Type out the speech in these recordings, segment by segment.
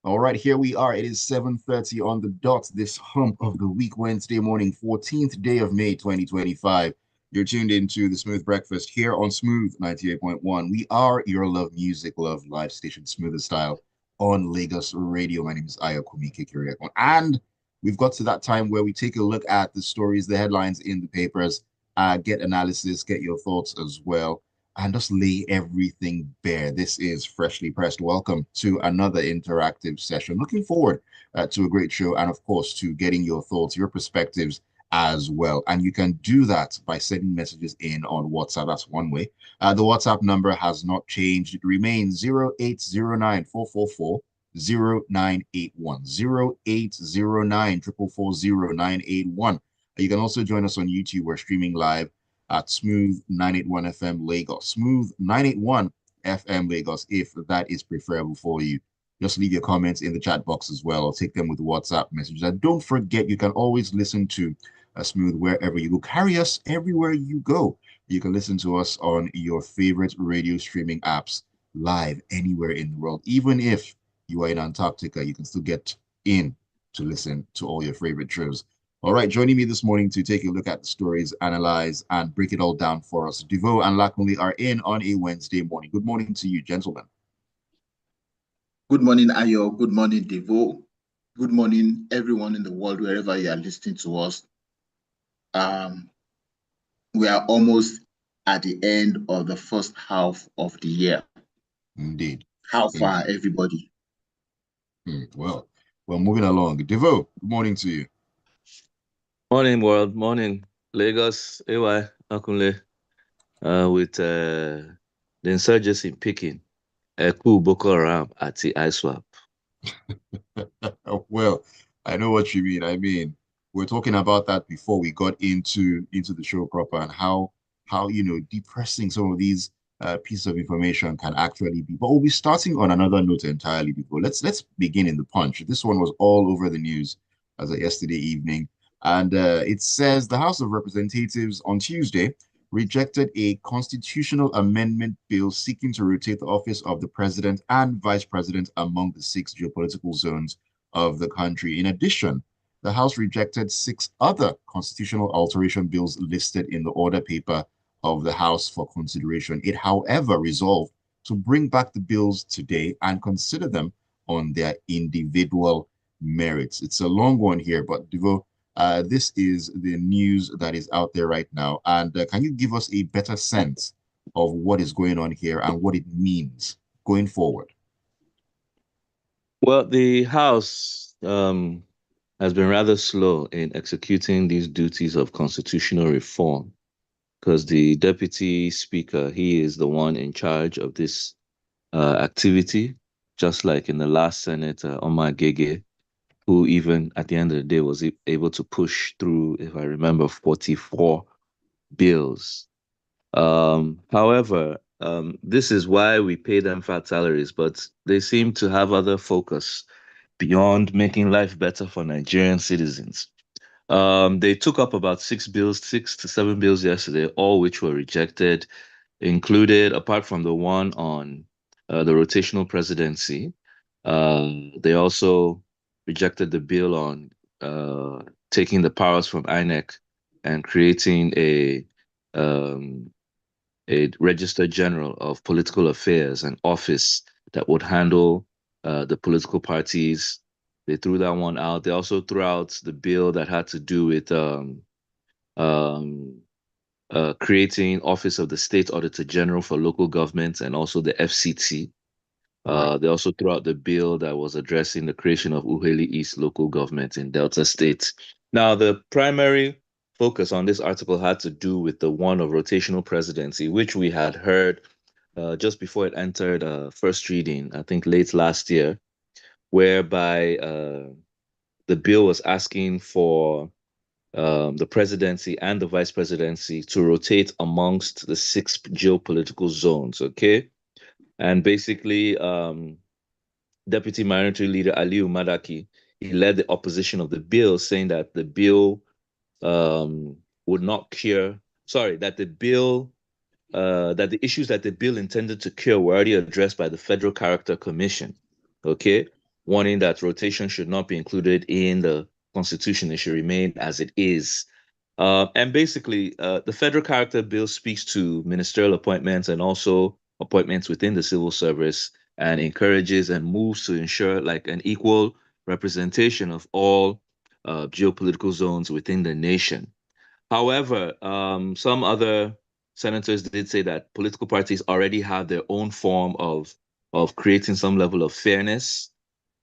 All right, here we are. It is 7:30 on the dot this hump of the week, Wednesday morning, 14th day of May, 2025. You're tuned into the Smooth Breakfast here on Smooth 98.1. We are your love music, love live station, Smooth Style on Lagos Radio. My name is Ayokunmi. And we've got to that time where we take a look at the stories, the headlines in the papers, get analysis, get your thoughts as well, and just lay everything bare. This is Freshly Pressed. Welcome to another interactive session. Looking forward to a great show and, of course, to getting your thoughts, your perspectives as well. And you can do that by sending messages in on WhatsApp. That's one way. The WhatsApp number has not changed. It remains 0809 444 0981. 0809 444 You can also join us on YouTube. We're streaming live at Smooth 981 FM Lagos. Smooth 981 FM Lagos, if that is preferable for you. Just leave your comments in the chat box as well, or take them with WhatsApp messages. And don't forget, you can always listen to Smooth wherever you go. Carry us everywhere you go. You can listen to us on your favorite radio streaming apps live anywhere in the world. Even if you are in Antarctica, you can still get in to listen to all your favorite shows. All right, joining me this morning to take a look at the stories, analyze, and break it all down for us, Devoe and Lakunle are in on a Wednesday morning. Good morning to you, gentlemen. Good morning, Ayo. Good morning, Devoe. Good morning, everyone in the world, wherever you are listening to us. We are almost at the end of the first half of the year. Indeed. How far, everybody? Well, moving along. Devoe, good morning to you. Morning, world. Morning, Lagos. AY, Lakunle. With the insurgency picking. Eku Boko Haram at the ISWAP. Well, I know what you mean. I mean, we're talking about that before we got into the show proper, and how depressing some of these pieces of information can actually be. But we'll be starting on another note entirely before. Let's begin in the punch. This one was all over the news as of yesterday evening. And it says the House of Representatives on Tuesday rejected a constitutional amendment bill seeking to rotate the office of the president and vice president among the 6 geopolitical zones of the country. In addition, the House rejected 6 other constitutional alteration bills listed in the order paper of the House for consideration. It, however, resolved to bring back the bills today and consider them on their individual merits. It's a long one here, but Devoe, this is the news that is out there right now. And can you give us a better sense of what is going on here and what it means going forward? Well, the House has been rather slow in executing these duties of constitutional reform because the Deputy Speaker, he is the one in charge of this activity, just like in the last Senate, Omar Gege, who even at the end of the day was able to push through, if I remember, 44 bills. However, this is why we pay them fat salaries, but they seem to have other focus beyond making life better for Nigerian citizens. They took up about 6 bills, 6 to 7 bills yesterday, all which were rejected, included, apart from the one on the rotational presidency. They also rejected the bill on taking the powers from INEC and creating a Register General of Political Affairs, an office that would handle the political parties. They threw that one out. They also threw out the bill that had to do with creating Office of the State Auditor General for local governments and also the FCT. They also threw out the bill that was addressing the creation of Uheli East local government in Delta State. Now, the primary focus on this article had to do with the one of rotational presidency, which we had heard just before it entered first reading, I think late last year, whereby the bill was asking for the presidency and the vice presidency to rotate amongst the 6 geopolitical zones, okay? And basically, Deputy Minority Leader Aliu Madaki, he led the opposition of the bill, saying that the bill would not cure, that the bill, that the issues that the bill intended to cure were already addressed by the Federal Character Commission, okay? warning that rotation should not be included in the Constitution. It should remain as it is. And basically, the federal character bill speaks to ministerial appointments and also appointments within the civil service, and encourages and moves to ensure like an equal representation of all geopolitical zones within the nation. However, some other senators did say that political parties already have their own form of creating some level of fairness,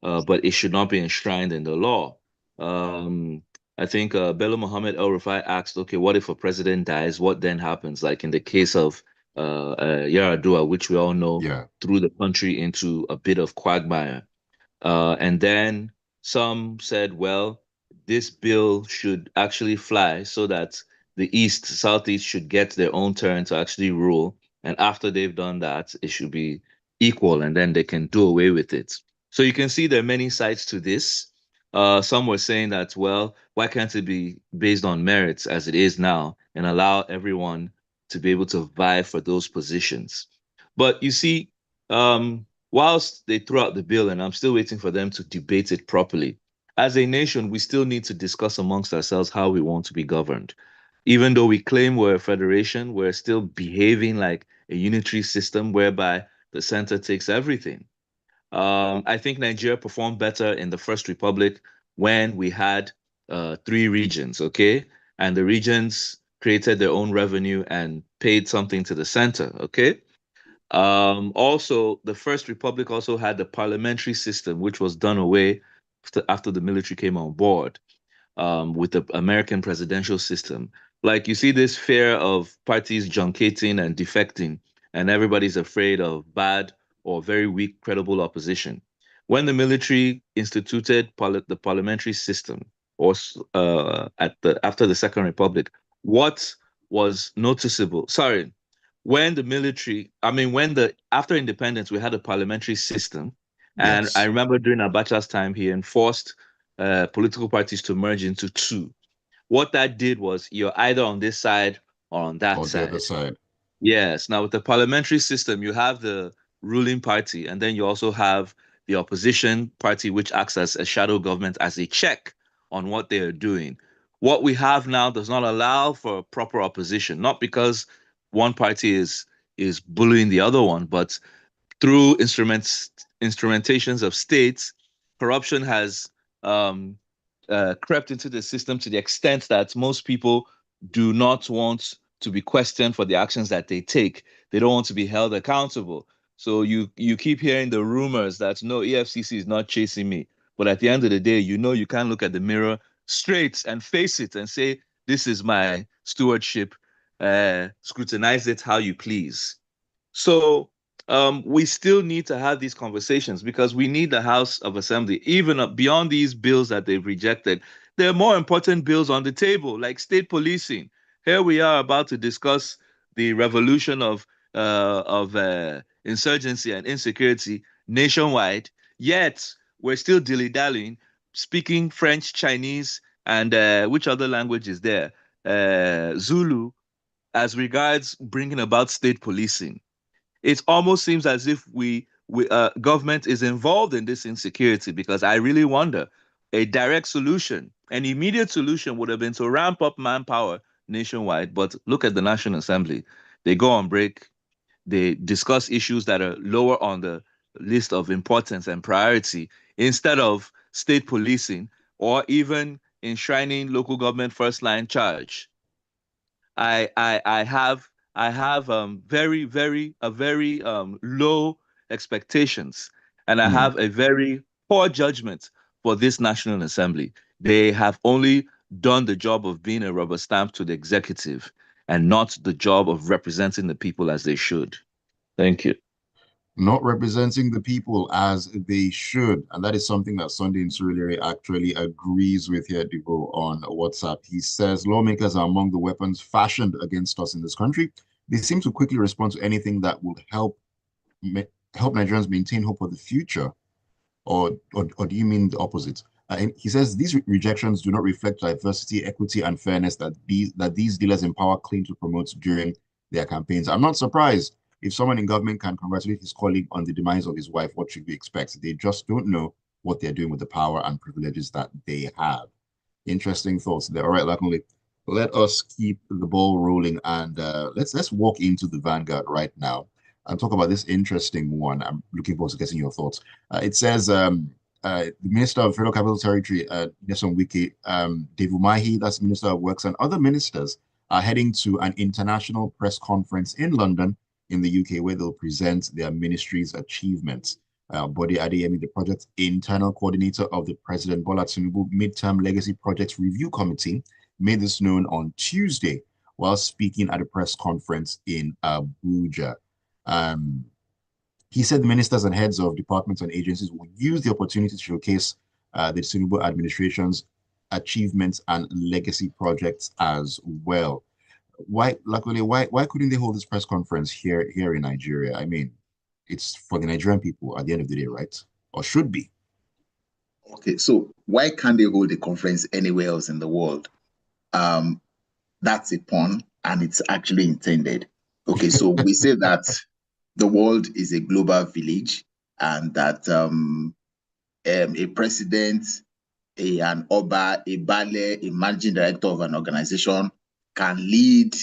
but it should not be enshrined in the law. Um, I think Bello Muhammad El Rufai asked, okay, what if a president dies? What then happens? Like in the case of Yaradua, which we all know Yeah. threw the country into a bit of quagmire. And then some said, well, this bill should actually fly so that the East, Southeast should get their own turn to actually rule. And after they've done that, it should be equal and then they can do away with it. So you can see there are many sides to this. Some were saying that, well, why can't it be based on merits as it is now and allow everyone to be able to vie for those positions? But you see, whilst they throw out the bill, and I'm still waiting for them to debate it properly, as a nation, we still need to discuss amongst ourselves how we want to be governed. Even though we claim we're a federation, we're still behaving like a unitary system whereby the center takes everything. I think Nigeria performed better in the First Republic when we had three regions, okay? And the regions created their own revenue and paid something to the center, okay? Also, the First Republic also had the parliamentary system, which was done away after the military came on board, with the American presidential system. Like you see this fear of parties junketing and defecting, and everybody's afraid of bad or very weak credible opposition. When the military instituted the parliamentary system, or at the after the Second Republic, what was noticeable? Sorry, when the military, I mean, when the after independence, we had a parliamentary system, and I Yes. remember during Abacha's time, he enforced political parties to merge into two. What that did was you're either on this side or on that Or the other side. side. Yes. Now, with the parliamentary system, you have the ruling party, and then you also have the opposition party, which acts as a shadow government as a check on what they are doing. What we have now does not allow for proper opposition, not because one party is bullying the other one, but through instrumentations of states, corruption has um, crept into the system to the extent that most people do not want to be questioned for the actions that they take. They don't want to be held accountable. So you keep hearing the rumors that no, EFCC is not chasing me. But at the end of the day, you know you can't look at the mirror straight and face it and say, this is my stewardship. Scrutinize it how you please. So we still need to have these conversations because we need the House of Assembly, even beyond these bills that they've rejected. There are more important bills on the table, like state policing. Here we are about to discuss the revolution of insurgency and insecurity nationwide. Yet we're still dilly-dallying, speaking French, Chinese, and which other language is there? Zulu, as regards bringing about state policing. It almost seems as if we government is involved in this insecurity, because I really wonder, a direct solution, an immediate solution would have been to ramp up manpower nationwide. But look at the National Assembly. They go on break, they discuss issues that are lower on the list of importance and priority instead of state policing or even enshrining local government first line charge. I have very low expectations, and I Hmm. have a very poor judgment for this National Assembly. They have only done the job of being a rubber stamp to the executive and not the job of representing the people as they should. Thank you. Not representing the people as they should. And that is something that Sunday Insurrection actually agrees with here, Devoe, on WhatsApp. He says lawmakers are among the weapons fashioned against us in this country. They seem to quickly respond to anything that would help Nigerians maintain hope for the future. Or do you mean the opposite? And he says these rejections do not reflect diversity, equity, and fairness that these dealers in power claim to promote during their campaigns. I'm not surprised if someone in government can congratulate his colleague on the demise of his wife. What should we expect? They just don't know. what they're doing with the power and privileges that they have. Interesting thoughts there. All right, Lakunle, let us keep the ball rolling and let's walk into the Vanguard right now and talk about this interesting one. I'm looking forward to getting your thoughts. It says the Minister of Federal Capital Territory, Nyesom Wike, Devoe, that's Minister of Works, and other ministers are heading to an international press conference in London, in the UK, where they'll present their ministry's achievements. Bode Adeyemi, the project internal coordinator of the President Bola Tinubu Midterm Legacy Projects Review Committee, made this known on Tuesday while speaking at a press conference in Abuja. He said the ministers and heads of departments and agencies will use the opportunity to showcase the Tinubu administration's achievements and legacy projects as well. Why, luckily, why couldn't they hold this press conference here in Nigeria? I mean, it's for the Nigerian people at the end of the day, right? Or should be. Okay, so why can't they hold a conference anywhere else in the world? That's a pun, and it's actually intended. Okay, so we say that the world is a global village, and that a president, an oba, a bale, a managing director of an organization can lead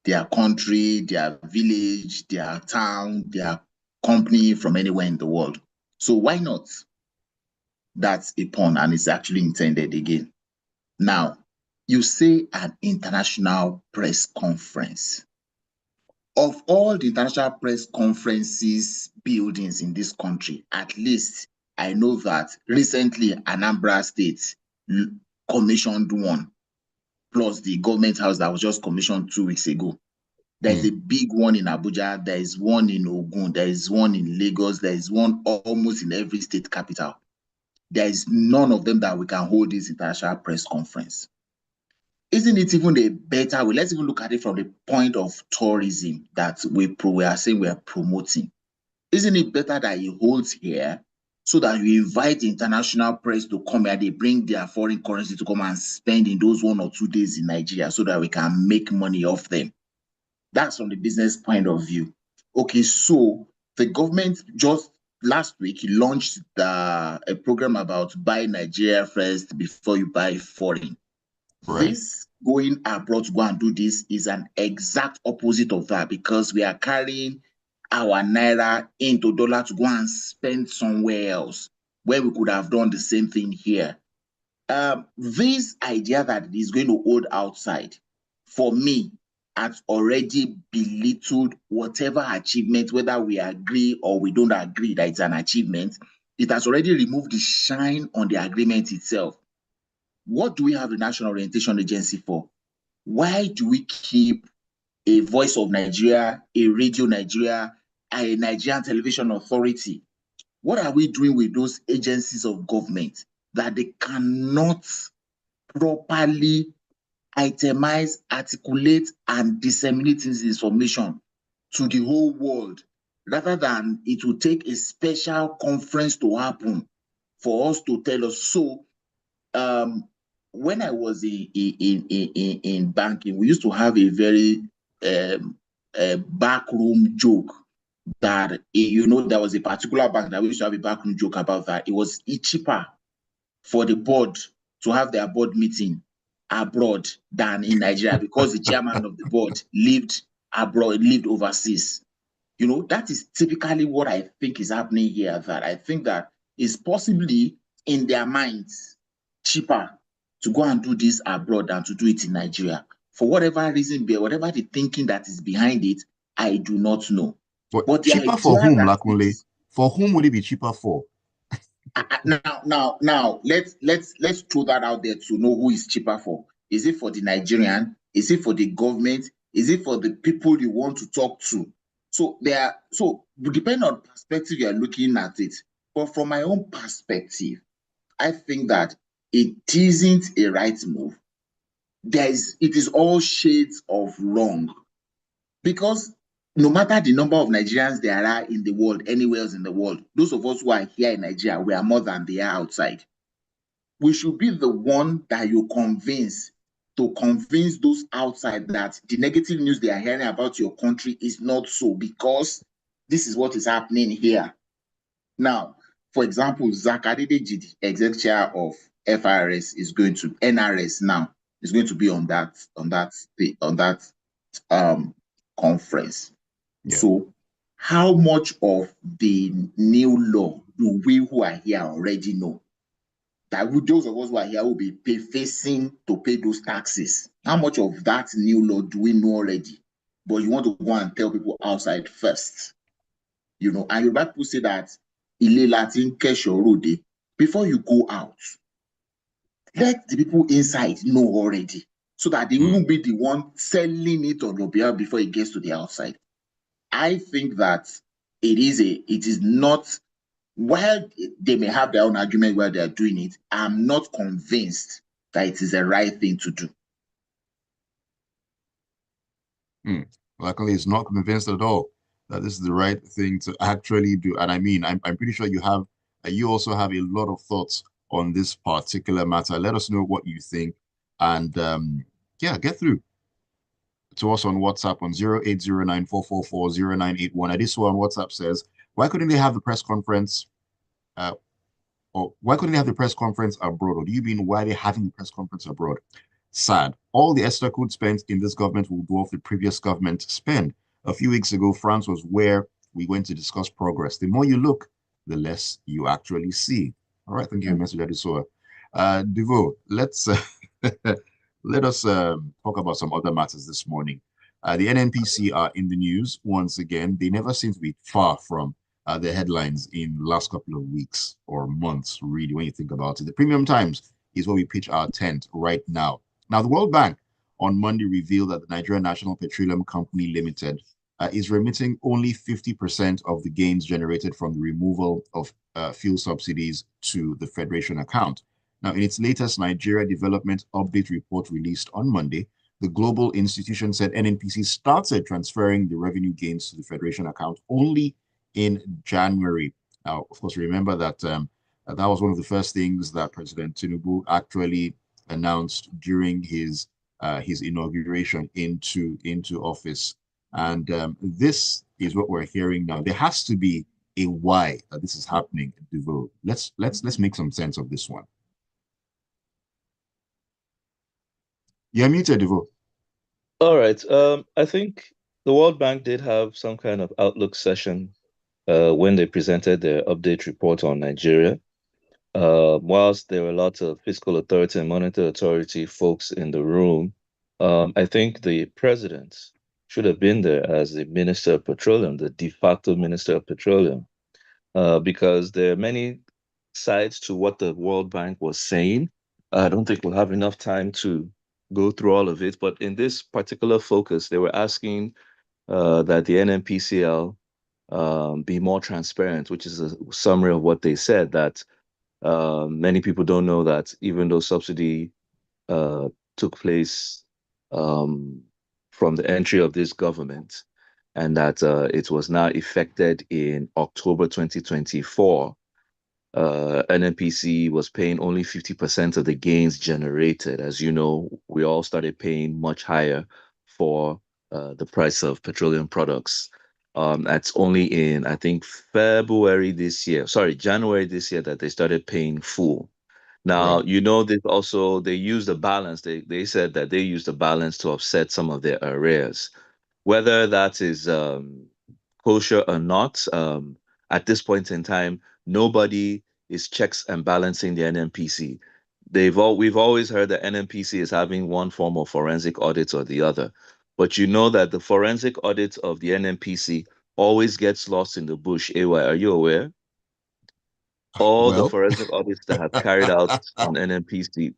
their country, their village, their town, their company from anywhere in the world. So why not? That's a pun, and it's actually intended again. Now, you say an international press conference. Of all the international press conferences buildings in this country, at least I know that recently Anambra State commissioned one, plus the government house that was just commissioned 2 weeks ago. There's a big one in Abuja, there is one in Ogun, there is one in Lagos, there is one almost in every state capital. There is none of them that we can hold this international press conference. Isn't it even a better way? Let's even look at it from the point of tourism that we are saying we are promoting. Isn't it better that he holds here so that you invite the international press to come here, they bring their foreign currency to come and spend in those 1 or 2 days in Nigeria so that we can make money off them? That's from the business point of view. Okay, so the government just last week launched a program about buy Nigeria first before you buy foreign. Right. This going abroad to go and do this is an exact opposite of that, because we are carrying our naira into dollar to go and spend somewhere else where we could have done the same thing here. This idea that it is going to hold outside, for me, has already belittled whatever achievement, whether we agree or we don't agree that it's an achievement. It has already removed the shine on the agreement itself. What do we have the National Orientation Agency for? Why do we keep a Voice of Nigeria, a Radio Nigeria, a Nigerian Television Authority? What are we doing with those agencies of government that they cannot properly itemize, articulate, and disseminate this information to the whole world, rather than it will take a special conference to happen for us to tell us? So when I was in banking, we used to have a very backroom joke that, there was a particular bank that we used to have a backroom joke about that. It was cheaper for the board to have their board meeting abroad than in Nigeria, because the chairman of the board lived abroad, lived overseas. That is typically what I think is happening here, that I think that is possibly in their minds cheaper to go and do this abroad than to do it in Nigeria. For whatever reason, whatever the thinking that is behind it, I do not know. But cheaper for whom, Lakunle? For whom would it be cheaper for? Now, let's throw that out there to know who is cheaper for. Is it for the Nigerian? Is it for the government? Is it for the people you want to talk to? So depending on perspective you are looking at it. But from my own perspective, I think that it isn't a right move. It is all shades of wrong, because no matter the number of Nigerians there are in the world, anywhere else in the world, those of us who are here in Nigeria, we are more than they are outside. We should be the one that you convince those outside that the negative news they are hearing about your country is not so, because this is what is happening here. Now, for example, Zach Adedeji, the exec chair of FRS, is going to NRS now, is going to be on that conference. Yeah. So how much of the new law do we who are here already know? That those of us who are here will be facing to pay those taxes. How much of that new law do we know already? But you want to go and tell people outside first, and Yoruba people say that Ile Latin Kesho before you go out, let the people inside know already so that they won't be the one selling it on your behalf before it gets to the outside. I think that it is not, while they may have their own argument while they are doing it, I'm not convinced that it is the right thing to do. Luckily, it's not convinced at all that this is the right thing to actually do. And I mean, I'm pretty sure you also have a lot of thoughts on this particular matter. Let us know what you think. And yeah, get through to us on WhatsApp on 0809444091. This one on WhatsApp says, why couldn't they have the press conference? Or why couldn't they have the press conference abroad? Or do you mean why are they having the press conference abroad? Sad. All the extra code spent in this government will dwarf the previous government spend. A few weeks ago, France was where we went to discuss progress. The more you look, the less you actually see. All right, thank you for your message, Adisoa. Devoe, let us talk about some other matters this morning. The NNPC are in the news once again. They never seem to be far from the headlines in the last couple of weeks or months, really, when you think about it. The Premium Times is where we pitch our tent right now. Now, the World Bank on Monday revealed that the Nigerian National Petroleum Company Limited is remitting only 50% of the gains generated from the removal of fuel subsidies to the Federation account. Now, in its latest Nigeria Development Update report released on Monday, the global institution said NNPC started transferring the revenue gains to the Federation account only in January. Now, of course, remember that that was one of the first things that President Tinubu actually announced during his inauguration into office, and this is what we're hearing now. There has to be a why that this is happening. Devoe, let's make some sense of this one. You're muted, Devoe. All right. I think the World Bank did have some kind of outlook session when they presented their update report on Nigeria. Whilst there were lots of fiscal authority and monetary authority folks in the room, I think the president should have been there as the Minister of Petroleum, the de facto Minister of Petroleum, because there are many sides to what the World Bank was saying. I don't think we'll have enough time to go through all of it, but in this particular focus, they were asking that the NNPCL be more transparent, which is a summary of what they said, that many people don't know that even though subsidy took place from the entry of this government, and that it was now effected in October 2024, NNPC was paying only 50% of the gains generated. As you know, we all started paying much higher for the price of petroleum products. That's only in, I think, January this year, that they started paying full. Now, Right. you know, this also, they used the balance. They said that they used the balance to offset some of their arrears. Whether that is kosher or not, at this point in time, nobody is checks and balancing the NNPC. We've always heard that NNPC is having one form of forensic audit or the other, but you know that the forensic audit of the NNPC always gets lost in the bush. AY, are you aware? All the Well, forensic audits that have carried out on NNPC,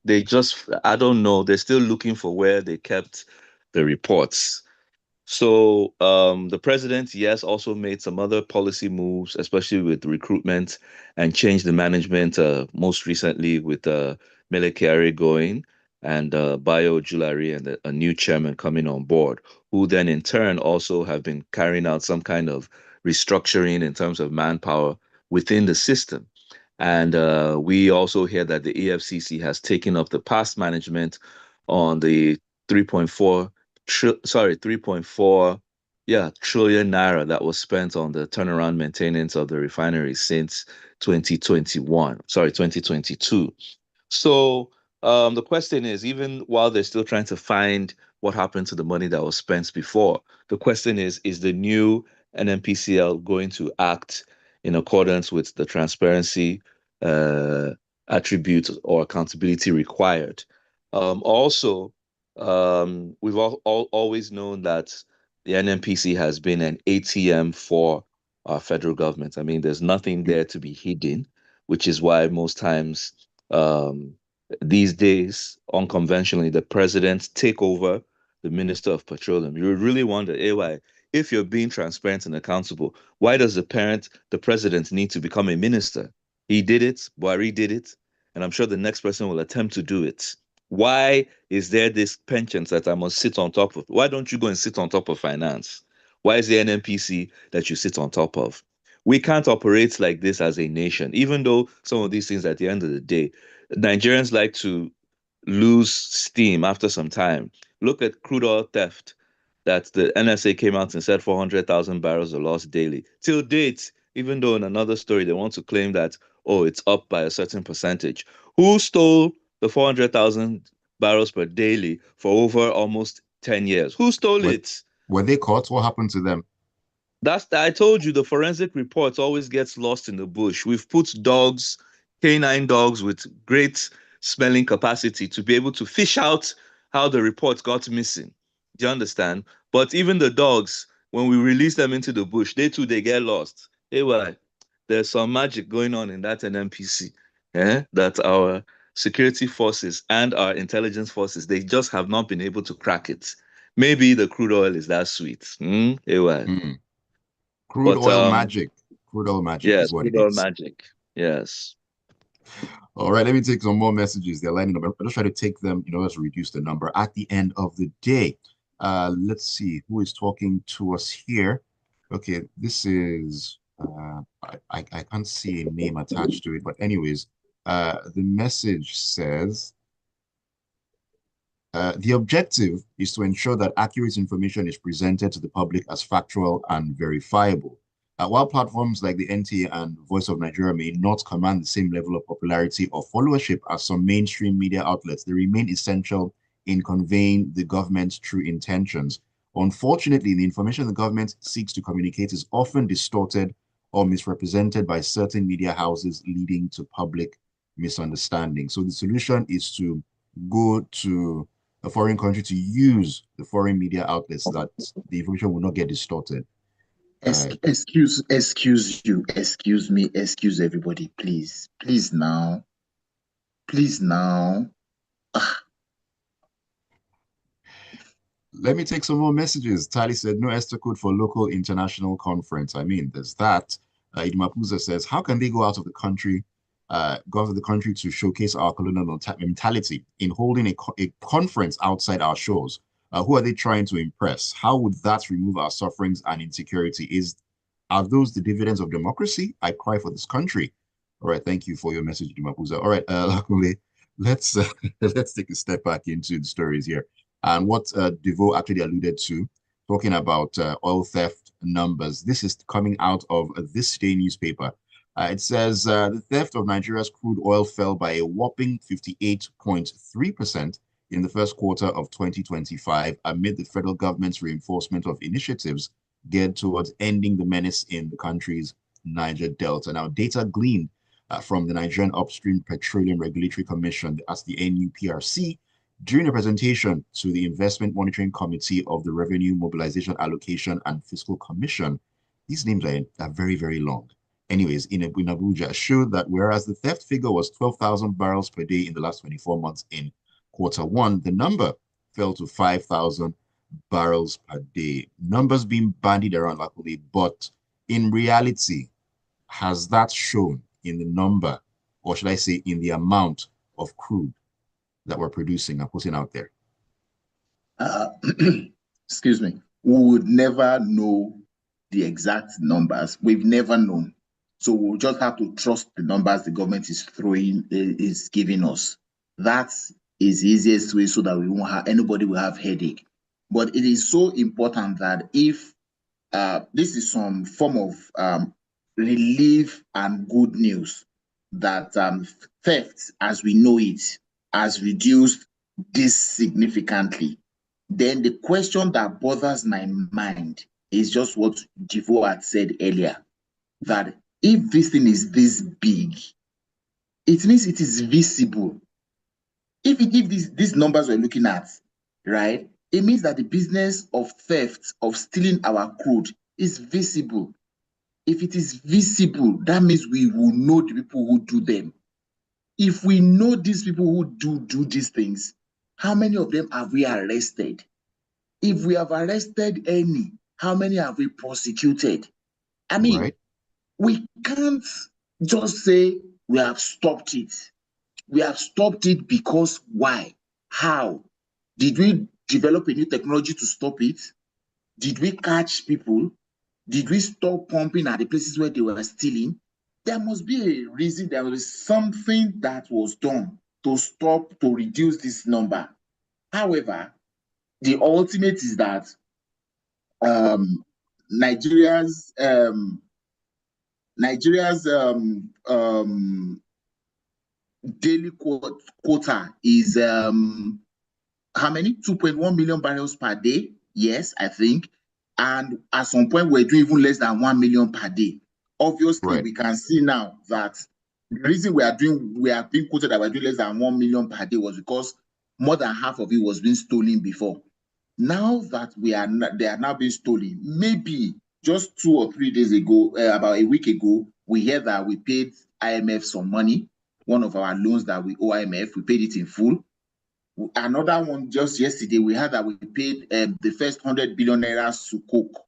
I don't know, they're still looking for where they kept the reports. So the president, yes, also made some other policy moves, especially with recruitment, and changed the management, most recently with Mele Kyari going and Bayo Julari and a new chairman coming on board, who then in turn also have been carrying out some kind of restructuring in terms of manpower within the system. And we also hear that the EFCC has taken up the past management on the 3.4 Yeah, trillion naira that was spent on the turnaround maintenance of the refinery since 2021. Sorry, 2022. So the question is, even while they're still trying to find what happened to the money that was spent before, the question is the new NNPCL going to act in accordance with the transparency uh, attribute or accountability required? Also, we've always known that the NNPC has been an ATM for our federal government. I mean, there's nothing there to be hidden, which is why most times um, these days, unconventionally, the president take over the minister of petroleum. You would really wonder, AY, if you're being transparent and accountable, why does the president need to become a minister? He did it, Buhari did it, and I'm sure the next person will attempt to do it. Why is there this penchant that I must sit on top of? Why don't you go and sit on top of finance? Why is the NNPC that you sit on top of? We can't operate like this as a nation, even though some of these things at the end of the day, Nigerians like to lose steam after some time. Look at crude oil theft that the NSA came out and said 400,000 barrels are lost daily. Till date, even though in another story they want to claim that, oh, it's up by a certain percentage. Who stole the 400,000 barrels per daily for over almost 10 years? Who stole Were, it? were they caught? What happened to them? I told you the forensic reports always gets lost in the bush. We've put dogs, canine dogs with great smelling capacity to be able to fish out how the report got missing. Do you understand? But even the dogs, when we release them into the bush, they get lost. Hey, why? There's some magic going on in that NMPC, that our security forces and our intelligence forces, they just have not been able to crack it. Maybe the crude oil is that sweet. Hey, why? Hmm. Crude But oil magic. Crude oil magic is yes, what it crude oil is. magic. Yes. All right, let me take some more messages. They're lining up. I'll just try to take them, to reduce the number at the end of the day. Let's see who is talking to us here. Okay, this is I can't see a name attached to it, but anyways, the message says the objective is to ensure that accurate information is presented to the public as factual and verifiable. While platforms like the NTA and Voice of Nigeria may not command the same level of popularity or followership as some mainstream media outlets, they remain essential in conveying the government's true intentions. Unfortunately, the information the government seeks to communicate is often distorted or misrepresented by certain media houses, leading to public misunderstanding. So the solution is to go to a foreign country to use the foreign media outlets so that the information will not get distorted. Excuse me, excuse everybody, please. Please now. Please now. Let me take some more messages. Tali said, no ESTA code for local international conference. I mean, there's that. Idmapuza says, how can they go out of the country, go out of the country to showcase our colonial mentality in holding a conference outside our shores? Who are they trying to impress? How would that remove our sufferings and insecurity? Are those the dividends of democracy? I cry for this country. All right, thank you for your message, Idmapuza. All right, Lakunle, let's let's take a step back into the stories here. And what Devoe actually alluded to, talking about oil theft numbers. This is coming out of this day newspaper. It says the theft of Nigeria's crude oil fell by a whopping 58.3% in the first quarter of 2025 amid the federal government's reinforcement of initiatives geared towards ending the menace in the country's Niger Delta. Now, data gleaned from the Nigerian Upstream Petroleum Regulatory Commission, as the NUPRC, during a presentation to the Investment Monitoring Committee of the Revenue Mobilization Allocation and Fiscal Commission. These names are very, very long. Anyways, in Abuja, showed that whereas the theft figure was 12,000 barrels per day in the last 24 months in quarter one, the number fell to 5,000 barrels per day. Numbers being bandied around, luckily, but in reality, has that shown in the number, or should I say in the amount of crude that we're producing and putting out there? Excuse me. We would never know the exact numbers. We've never known. So we'll just have to trust the numbers the government is giving us. That is the easiest way so that we won't have anybody will have headache. But it is so important that if this is some form of relief and good news that theft, as we know it, has reduced this significantly. Then the question that bothers my mind is just what Devoe had said earlier, that if this thing is this big, it means it is visible. If these numbers we're looking at, right, it means that the business of theft, of stealing our crude, is visible. If it is visible, that means we will know the people who do them. If we know these people who do these things, how many of them have we arrested? If we have arrested any, how many have we prosecuted? I mean, Right. we can't just say we have stopped it. We have stopped it because why? How? Did we develop a new technology to stop it? Did we catch people? Did we stop pumping at the places where they were stealing? There must be a reason, there was something that was done to stop, to reduce this number. However, the ultimate is that um, Nigeria's Nigeria's daily quota is how many? 2.1 million barrels per day. Yes, I think. And at some point, we're doing even less than 1 million per day. Obviously, Right. we can see now that the reason we are being quoted that we're doing less than 1 million per day was because more than half of it was being stolen before. Now that they are now being stolen, maybe just 2 or 3 days ago, about a week ago, we hear that we paid IMF some money. One of our loans that we owe IMF, we paid it in full. Another one just yesterday, we heard that we paid the first 100 billion naira to Coke.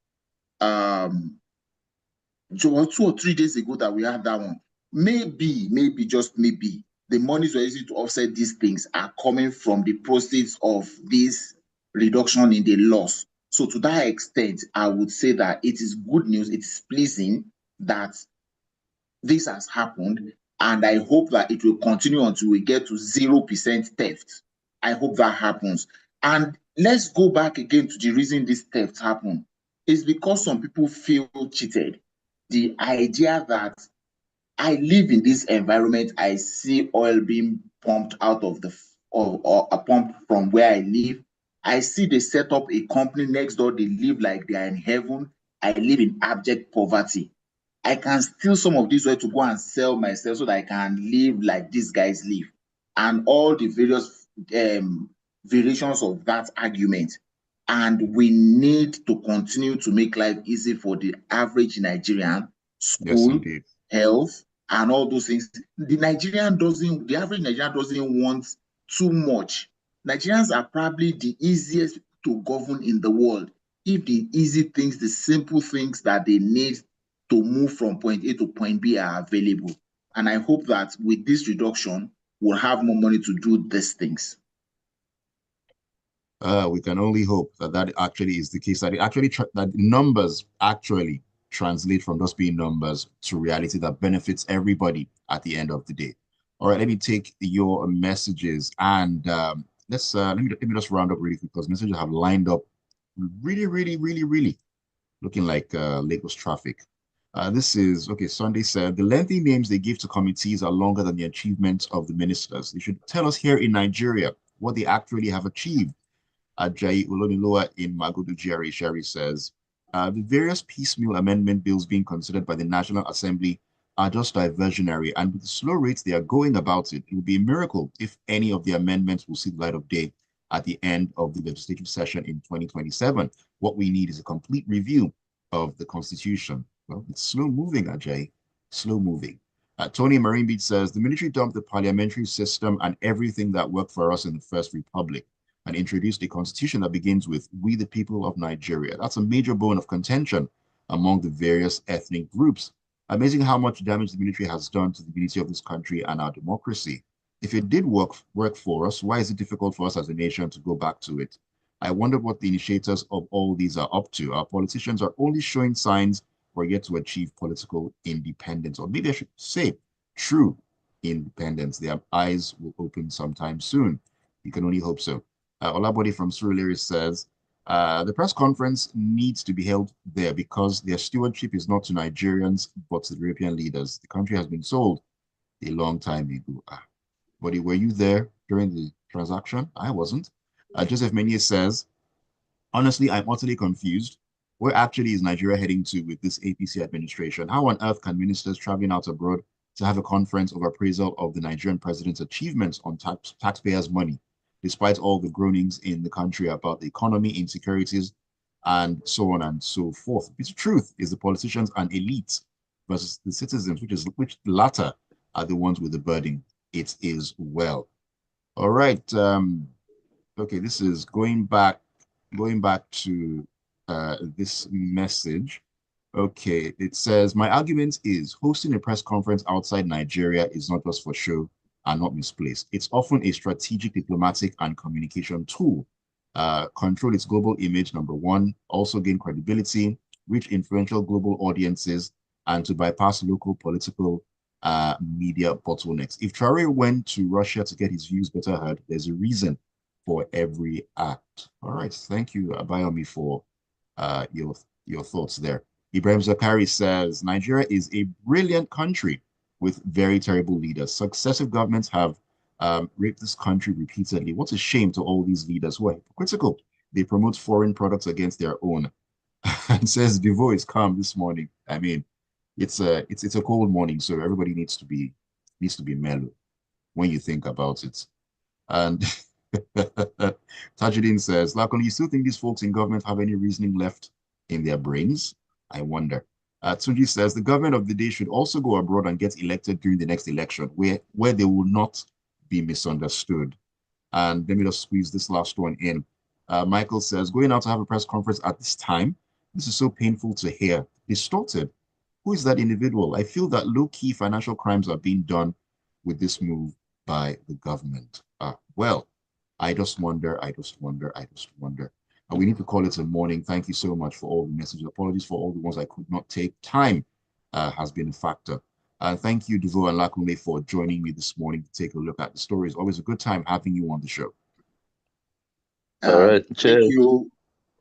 So 2 or 3 days ago that we had that one. Maybe, just maybe, the monies we're using to offset these things are coming from the proceeds of this reduction in the loss. So to that extent, I would say that it is good news, it is pleasing that this has happened, and I hope that it will continue until we get to 0% theft. I hope that happens. And let's go back again to the reason this theft happened. It's because some people feel cheated. The idea that I live in this environment, I see oil being pumped out of the or a pump from where I live. I see they set up a company next door, they live like they are in heaven. I live in abject poverty. I can steal some of this oil to go and sell myself so that I can live like these guys live. And all the various variations of that argument. And we need to continue to make life easy for the average Nigerian, Yes, school, indeed. health, and all those things. The average Nigerian doesn't want too much. Nigerians are probably the easiest to govern in the world if the easy things, the simple things that they need to move from point A to point B are available. And I hope that with this reduction, we'll have more money to do these things. We can only hope that that actually is the case, that it actually that numbers actually translate from just being numbers to reality that benefits everybody at the end of the day. All right, let me take your messages, and let me just round up really quick because messages have lined up really looking like Lagos traffic. This is okay. Sunday said the lengthy names they give to committees are longer than the achievements of the ministers. They should tell us here in Nigeria what they actually have achieved. Ajayi Oloniloa in Magodu GRA Sherry says, the various piecemeal amendment bills being considered by the National Assembly are just diversionary, and with the slow rates they are going about it, it would be a miracle if any of the amendments will see the light of day at the end of the legislative session in 2027. What we need is a complete review of the Constitution. Well, it's slow moving, Ajay, slow moving. Tony Marine Beat says, the military dumped the parliamentary system and everything that worked for us in the First Republic and introduced a constitution that begins with "We the people of Nigeria." That's a major bone of contention among the various ethnic groups. Amazing how much damage the military has done to the unity of this country and our democracy. If it did work for us, why is it difficult for us as a nation to go back to it? I wonder what the initiators of all these are up to. Our politicians are only showing signs we're yet to achieve political independence, or maybe I should say true independence. Their eyes will open sometime soon. You can only hope so. Olabode from Surulere says, The press conference needs to be held there because their stewardship is not to Nigerians, but to the European leaders. The country has been sold a long time ago. Buddy, were you there during the transaction? I wasn't. Joseph Menier says, honestly, I'm utterly confused. Where actually is Nigeria heading to with this APC administration? How on earth can ministers traveling out abroad to have a conference of appraisal of the Nigerian president's achievements on taxpayers' money, despite all the groanings in the country about the economy, insecurities, and so on and so forth? The truth is the politicians and elites versus the citizens, which the latter are the ones with the burden. It is well. All right. Okay, this is going back to this message. Okay, it says, my argument is hosting a press conference outside Nigeria is not just for show and not misplaced. It's often a strategic, diplomatic, and communication tool. Control its global image, number one, also gain credibility, reach influential global audiences, and to bypass local political media bottlenecks. If Traore went to Russia to get his views better heard, there's a reason for every act. All right, thank you, Abayomi, for your thoughts there. Ibrahim Zakari says, Nigeria is a brilliant country with very terrible leaders. Successive governments have raped this country repeatedly. What a shame to all these leaders who are hypocritical. They promote foreign products against their own. And says Devoe is calm this morning. I mean, it's a cold morning, so everybody needs to be mellow when you think about it. And Tajudin says, Lakunle, you still think these folks in government have any reasoning left in their brains? I wonder. Tunji says, the government of the day should also go abroad and get elected during the next election, where they will not be misunderstood. And let me just squeeze this last one in. Michael says, going out to have a press conference at this time, this is so painful to hear. Distorted. Who is that individual? I feel that low-key financial crimes are being done with this move by the government. Well, I just wonder. We need to call it a morning. Thank you so much for all the messages. Apologies for all the ones I could not take. Time has been a factor. Thank you, Devoe and Lakunle, for joining me this morning to take a look at the stories. Always a good time having you on the show. All right. Cheers.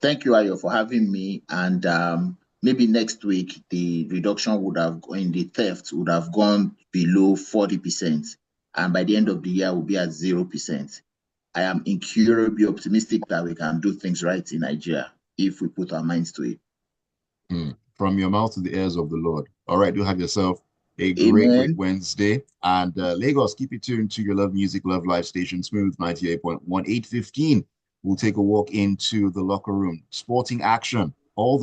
Thank you, Ayo, for having me. And maybe next week, the reduction would have gone, the theft would have gone below 40%. And by the end of the year, we'll be at 0%. I am incurably optimistic that we can do things right in Nigeria if we put our minds to it. From your mouth to the ears of the Lord. All right, do have yourself a great Wednesday. And Lagos, keep it tuned to your Love Music, Love Live station, Smooth 98.1, 8:15. We'll take a walk into the locker room. Sporting action all the way.